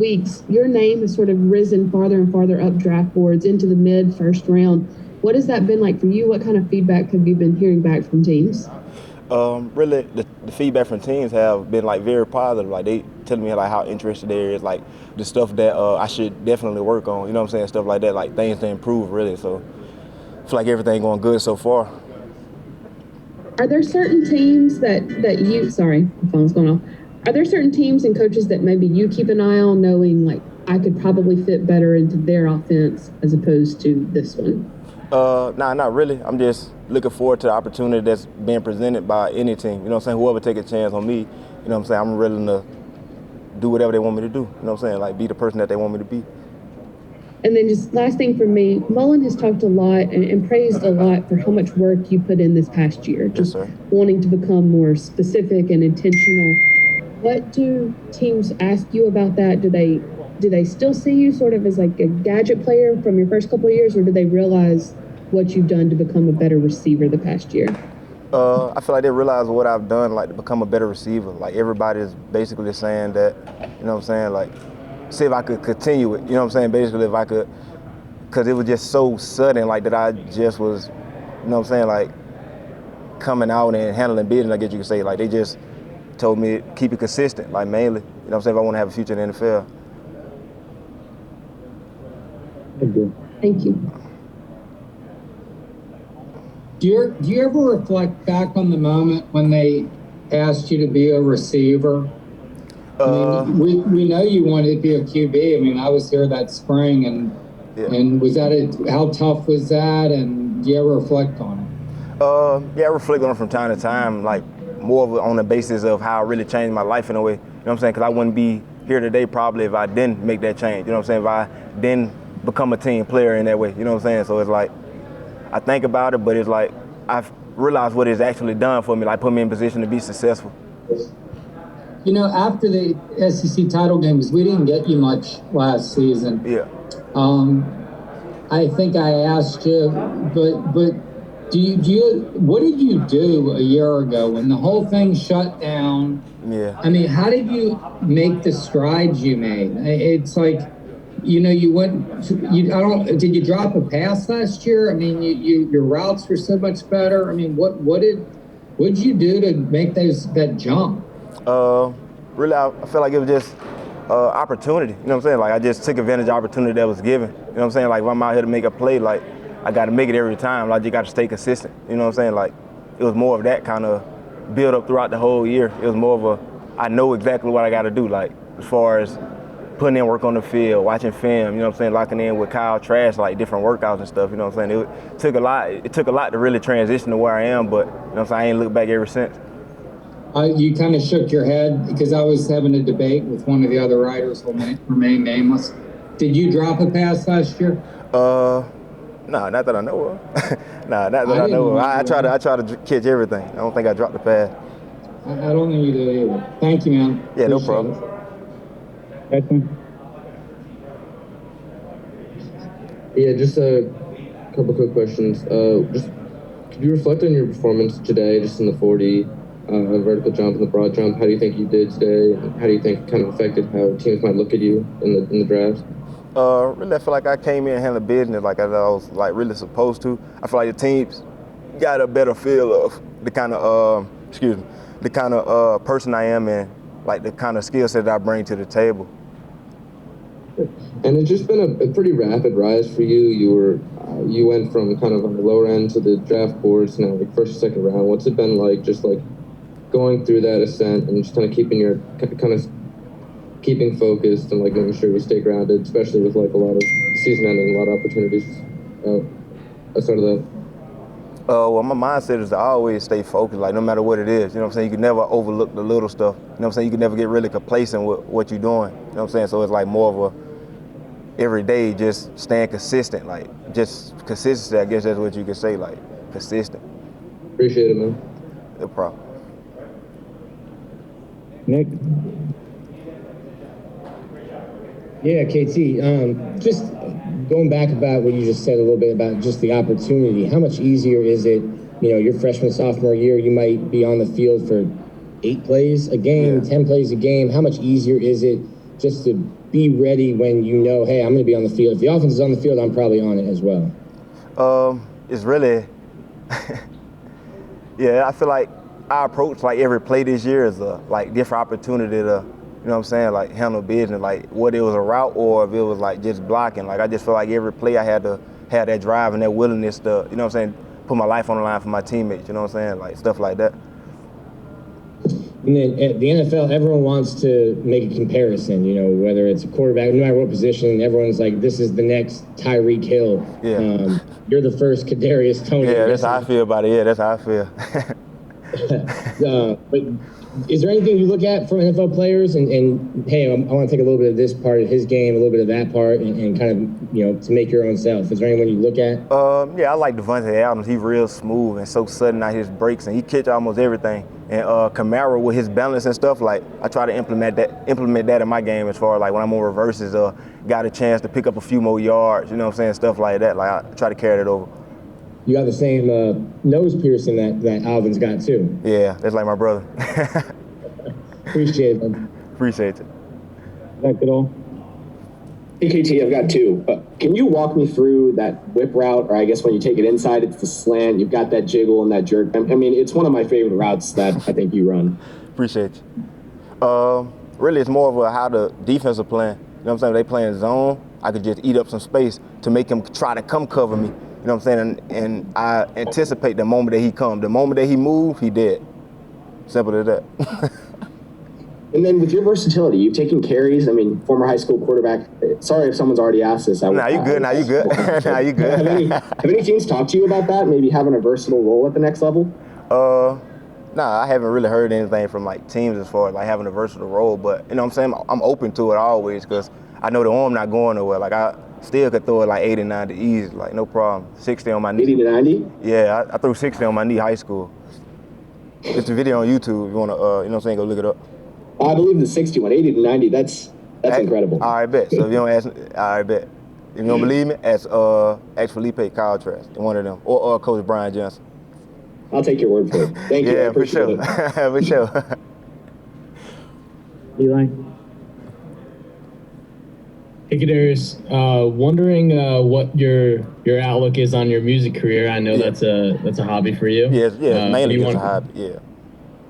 weeks, your name has sort of risen farther and farther up draft boards into the mid first round. What has that been like for you? What kind of feedback have you been hearing back from teams? Really, the feedback from teams have been like very positive. Like they telling me like how interested they is, like the stuff that I should definitely work on. You know what I'm saying? Stuff like that, like things to improve really. So I feel like everything going good so far. Are there certain teams that you? Sorry, my phone's going off. Are there certain teams and coaches that maybe you keep an eye on, knowing like I could probably fit better into their offense as opposed to this one? Nah, not really. I'm just looking forward to the opportunity that's being presented by any team. You know what I'm saying? Whoever take a chance on me, you know what I'm saying? I'm willing to do whatever they want me to do. You know what I'm saying? Like be the person that they want me to be. And then just last thing for me, Mullen has talked a lot and praised a lot for how much work you put in this past year. Just wanting to become more specific and intentional. What do teams ask you about that? Do they still see you sort of as like a gadget player from your first couple of years, or do they realize what you've done to become a better receiver the past year? I feel like they realize what I've done, like to become a better receiver. Like everybody's basically saying that, you know what I'm saying, like see if I could continue it. You know what I'm saying? Basically if I could, because it was just so sudden, like that I just was, you know what I'm saying, like coming out and handling business, I guess you could say. Like they just told me keep it consistent, like mainly. You know what I'm saying, if I want to have a future in the NFL. Thank you. Do you ever reflect back on the moment when they asked you to be a receiver? I mean, we know you wanted to be a QB. I mean, I was here that spring, and was that how tough was that? And do you ever reflect on it? Yeah, I reflect on it from time to time, like more of on the basis of how it really changed my life in a way. You know what I'm saying? Because I wouldn't be here today probably if I didn't make that change. You know what I'm saying? If I didn't become a team player in that way. You know what I'm saying? So it's like I think about it, but it's like I've realized what it's actually done for me, like put me in position to be successful. You know, after the SEC title games, we didn't get you much last season. Yeah. I think I asked you, but do you what did you do a year ago when the whole thing shut down? Yeah. I mean, how did you make the strides you made? It's like, you know, did you drop a pass last year? I mean, your routes were so much better. I mean, what did you do to make that jump? Really, I feel like it was just opportunity. You know what I'm saying? Like I just took advantage of the opportunity that was given. You know what I'm saying? Like if I'm out here to make a play, like I got to make it every time. Like you got to stay consistent. You know what I'm saying? Like it was more of that kind of build up throughout the whole year. It was more of I know exactly what I got to do. Like as far as putting in work on the field, watching film, you know what I'm saying, locking in with Kyle Trask, like different workouts and stuff, you know what I'm saying? It took a lot to really transition to where I am, but you know what I'm saying, I ain't looked back ever since. You kind of shook your head because I was having a debate with one of the other writers who remain nameless. Did you drop a pass last year? No, not that I know of. Not that I know of. I try to catch everything. I don't think I dropped the pass. I don't think you did either. Thank you, man. Yeah, no problem. Yeah, just a couple quick questions. Just could you reflect on your performance today, just in the 40, vertical jump and the broad jump? How do you think you did today? And how do you think it kind of affected how teams might look at you in the draft? Really, I feel like I came in and handled business like I was like really supposed to. I feel like the teams got a better feel of the kind of person I am and like the kind of skill set that I bring to the table. And it's just been a pretty rapid rise for you. You went from kind of on the lower end to the draft boards, now like first or second round. What's it been like, just like going through that ascent and just kind of keeping focused and like making sure you stay grounded, especially with like a lot of season ending, a lot of opportunities outside of that? Well, my mindset is to always stay focused, like no matter what it is. You know what I'm saying? You can never overlook the little stuff. You know what I'm saying? You can never get really complacent with what you're doing. You know what I'm saying? So it's like more of a every day just staying consistent, like just consistency. I guess that's what you could say, like consistent. Appreciate it, man. No problem. Nick? Yeah, KT, just going back about what you just said a little bit about just the opportunity, how much easier is it, you know, your freshman, sophomore year, you might be on the field for 8 plays a game, 10 plays a game. How much easier is it just to be ready when you know, hey, I'm going to be on the field. If the offense is on the field, I'm probably on it as well. It's really, yeah, I feel like I approach like every play this year is a like different opportunity to, you know what I'm saying, like handle business, like whether it was a route or if it was like just blocking. Like I just feel like every play I had to have that drive and that willingness to, you know what I'm saying, put my life on the line for my teammates, you know what I'm saying, like stuff like that. And then at the NFL, everyone wants to make a comparison, you know, whether it's a quarterback, no matter what position, everyone's like, this is the next Tyreek Hill. Yeah. You're the first Kadarius Toney. Yeah, that's how I feel about it. Yeah, that's how I feel. But is there anything you look at from NFL players and hey, I want to take a little bit of this part of his game, a little bit of that part, and kind of, you know, to make your own self? Is there anyone you look at? Yeah, I like Devontae Adams. He's real smooth and so sudden out his breaks, and he catch almost everything. And Kamara with his balance and stuff, like I try to implement that in my game as far as like when I'm on reverses, got a chance to pick up a few more yards, you know what I'm saying, stuff like that. Like I try to carry that over. You got the same nose piercing that Alvin's got too. Yeah, that's like my brother. Appreciate it, man. Appreciate it. That's it all. Hey, KT, I've got two. Can you walk me through that whip route, or I guess when you take it inside, it's the slant. You've got that jiggle and that jerk. I mean, it's one of my favorite routes that I think you run. Appreciate you. Really, it's more of a how the defense are playing. You know what I'm saying? They playing zone. I could just eat up some space to make him try to come cover me. You know what I'm saying? And I anticipate the moment that he comes. The moment that he moves, he dead. Simple as that. And then with your versatility, you've taken carries. I mean, former high school quarterback. Sorry if someone's already asked this. Nah, you good. Nah, you good. Nah, you good. Have any teams talked to you about that? Maybe having a versatile role at the next level? Nah, I haven't really heard anything from like teams as far as like having a versatile role. But you know what I'm saying? I'm open to it always because I know the arm not going nowhere. Like I still could throw it like 80, 90 easy, like no problem. 60 on my knee. 80 to 90? Yeah, I threw 60 on my knee high school. It's a video on YouTube. If you wanna, you know what I'm saying? Go look it up. I believe the 61, 80 to 90. That's incredible. All right, bet. So if you don't ask, all right, bet. If you don't believe me, ask Felipe Caltras, one of them, or Coach Brian Johnson. I'll take your word for it. Thank you. Yeah, for sure. For sure. Eli? Hey, Kadarius, wondering what your outlook is on your music career. I know that's a hobby for you. Yeah, mainly it's a hobby, yeah.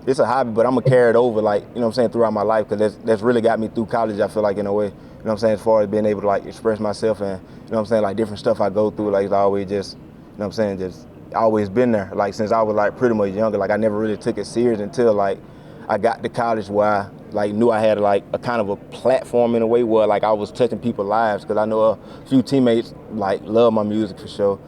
It's a hobby, but I'm going to carry it over, like, you know what I'm saying, throughout my life, because that's really got me through college, I feel like, in a way. You know what I'm saying, as far as being able to, like, express myself and, you know what I'm saying, like, different stuff I go through, like, it's always just, you know what I'm saying, just always been there. Like, since I was, like, pretty much younger, like, I never really took it serious until, like, I got to college where I, like, knew I had, like, a kind of a platform in a way where, like, I was touching people's lives, because I know a few teammates, like, love my music for sure.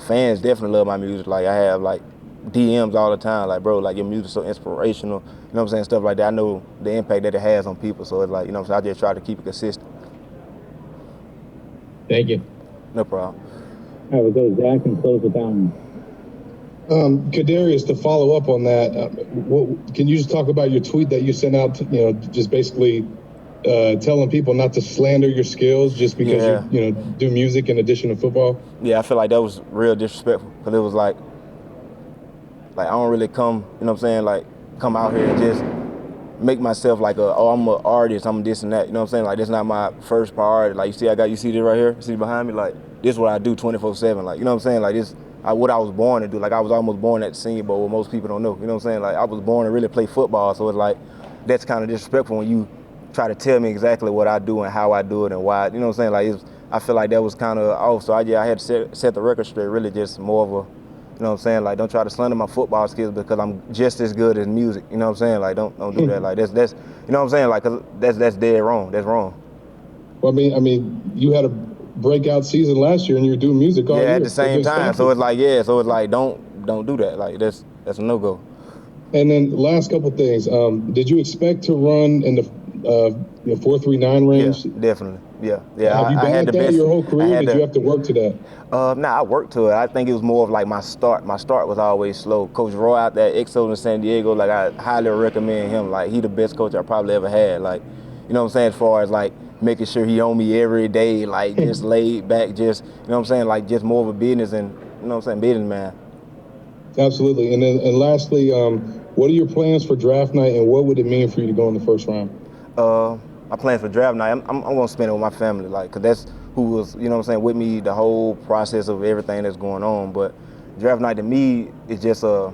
Fans definitely love my music. Like, I have, like, DMs all the time, like, bro, like, your music's so inspirational, you know what I'm saying, stuff like that. I know the impact that it has on people, so it's like, you know what I'm saying, I just try to keep it consistent. Thank you. No problem. All right, we'll go Zach and close it down. Kadarius, to follow up on that, can you just talk about your tweet that you sent out, you know, just basically telling people not to slander your skills just because you do music in addition to football? Yeah, I feel like that was real disrespectful, because it was like I don't really come, you know what I'm saying, like, come out here and just make myself like I'm an artist, I'm this and that, you know what I'm saying? Like, that's not my first priority. Like, you see this right here? You see behind me? Like, this is what I do 24/7. Like, you know what I'm saying? Like, this what I was born to do. Like, I was almost born at the Senior Bowl, what most people don't know. You know what I'm saying? Like, I was born to really play football, so it's like, that's kind of disrespectful when you try to tell me exactly what I do and how I do it and why, you know what I'm saying? Like, I feel like that was kind of off, so I had to set the record straight, really just more of a, you know what I'm saying? Like, don't try to slander my football skills because I'm just as good as music. You know what I'm saying? Like, don't do that. Like, that's you know what I'm saying? Like, 'cause that's dead wrong. That's wrong. Well, I mean, you had a breakout season last year and you were doing music all year. Yeah, at the same time. So it's like, don't do that. Like, that's a no go. And then last couple things. Did you expect to run in the 4.39 range? Yeah, definitely. Yeah. Have you been at that your whole career? Did you have to work to that? Nah, I worked to it. I think it was more of like my start. My start was always slow. Coach Roy out there, Exos in San Diego, like, I highly recommend him. Like, he the best coach I probably ever had. Like, you know what I'm saying, as far as like making sure he on me every day, like, just laid back, just, you know what I'm saying, like, just more of a business and, you know what I'm saying, businessman. Absolutely. And then lastly, what are your plans for draft night and what would it mean for you to go in the first round? my plans for draft night, I'm gonna spend it with my family, like, cause that's who was, you know what I'm saying, with me the whole process of everything that's going on. But draft night to me is just a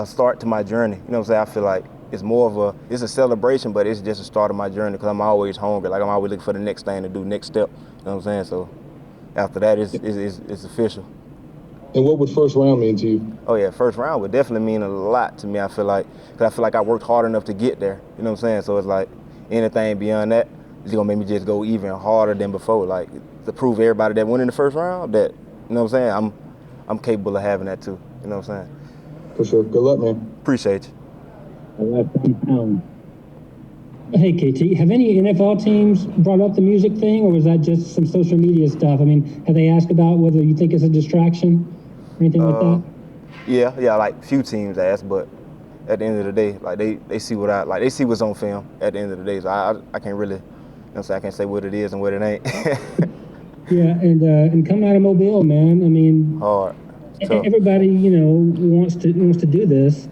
start to my journey. You know what I'm saying? I feel like it's more of it's a celebration, but it's just a start of my journey because I'm always hungry. Like I'm always looking for the next thing to do, next step. You know what I'm saying? So after that, it's official. And what would first round mean to you? Oh yeah, first round would definitely mean a lot to me. I feel like, cause I feel like I worked hard enough to get there. You know what I'm saying? So it's like anything beyond that is gonna make me just go even harder than before. Like to prove everybody that went in the first round that, you know what I'm saying, I'm capable of having that too. You know what I'm saying? For sure. Good luck, man. Appreciate you. Hey, KT, have any NFL teams brought up the music thing, or was that just some social media stuff? I mean, have they asked about whether you think it's a distraction or anything like that? Yeah, like few teams ask, but at the end of the day, like they see they see what's on film at the end of the day. So I can't really, you know what I'm saying, I can't say what it is and what it ain't. Yeah, and coming out of Mobile, man, I mean, hard. Everybody, wants to do this.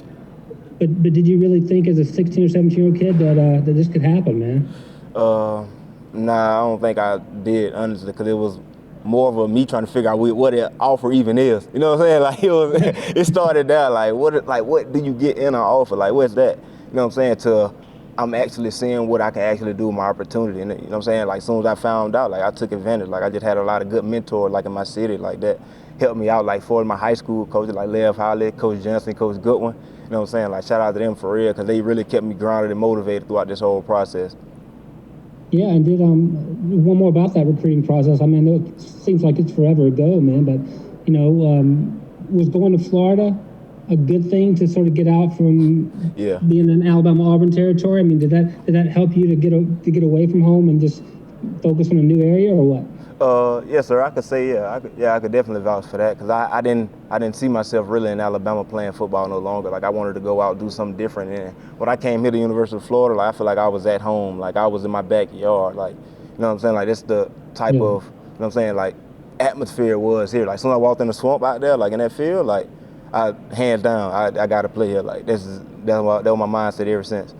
But did you really think as a 16 or 17-year-old kid that this could happen, man? Nah, I don't think I did, honestly, because it was more of me trying to figure out what an offer even is. You know what I'm saying? Like it started there, like what do you get in an offer? Like what's that? You know what I'm saying? To I'm actually seeing what I can actually do with my opportunity. And you know what I'm saying? Like as soon as I found out, like I took advantage. Like I just had a lot of good mentors like in my city, like that helped me out. Like for my high school coaches, like Lev Holly, Coach Johnson, Coach Goodwin. You know what I'm saying? Like shout out to them for real, because they really kept me grounded and motivated throughout this whole process. Yeah, and did one more about that recruiting process. I mean, I know it seems like it's forever ago, man, but was going to Florida a good thing to sort of get out from being in Alabama-Auburn territory? I mean, did that help you to get away from home and just focus on a new area, or what? Yes, sir. I could say I could definitely vouch for that, because I didn't see myself really in Alabama playing football no longer. Like I wanted to go out and do something different. And when I came here to the University of Florida, like I feel like I was at home, like I was in my backyard. Like, you know what I'm saying? Like that's the type of, you know what I'm saying, like atmosphere was here. Like as soon as I walked in the swamp out there, like in that field, like hands down, I got to play here. Like that was my mindset ever since.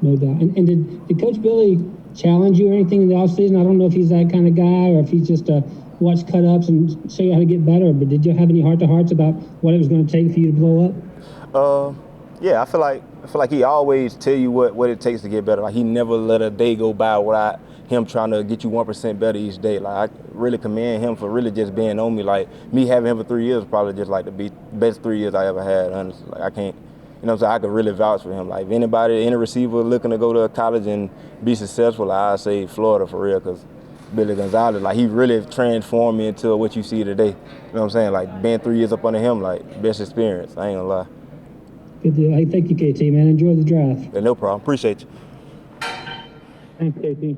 No doubt. And did Coach Billy challenge you or anything in the offseason? I don't know if he's that kind of guy or if he's just watch cut-ups and show you how to get better, but did you have any heart-to-hearts about what it was going to take for you to blow up? Yeah, I feel like he always tell you what it takes to get better. Like he never let a day go by without him trying to get you 1% better each day. Like I really commend him for really just being on me. Like me having him for 3 years probably just like the best 3 years I ever had, honestly. Like I can't, you know what I'm saying, I could really vouch for him. Like if any receiver looking to go to college and be successful, I'd say Florida for real, because Billy Gonzalez, like he really transformed me into what you see today. You know what I'm saying? Like being 3 years up under him, like best experience. I ain't gonna lie. Good deal. Hey, thank you, KT, man. Enjoy the draft. Yeah, no problem. Appreciate you. Thanks, KT.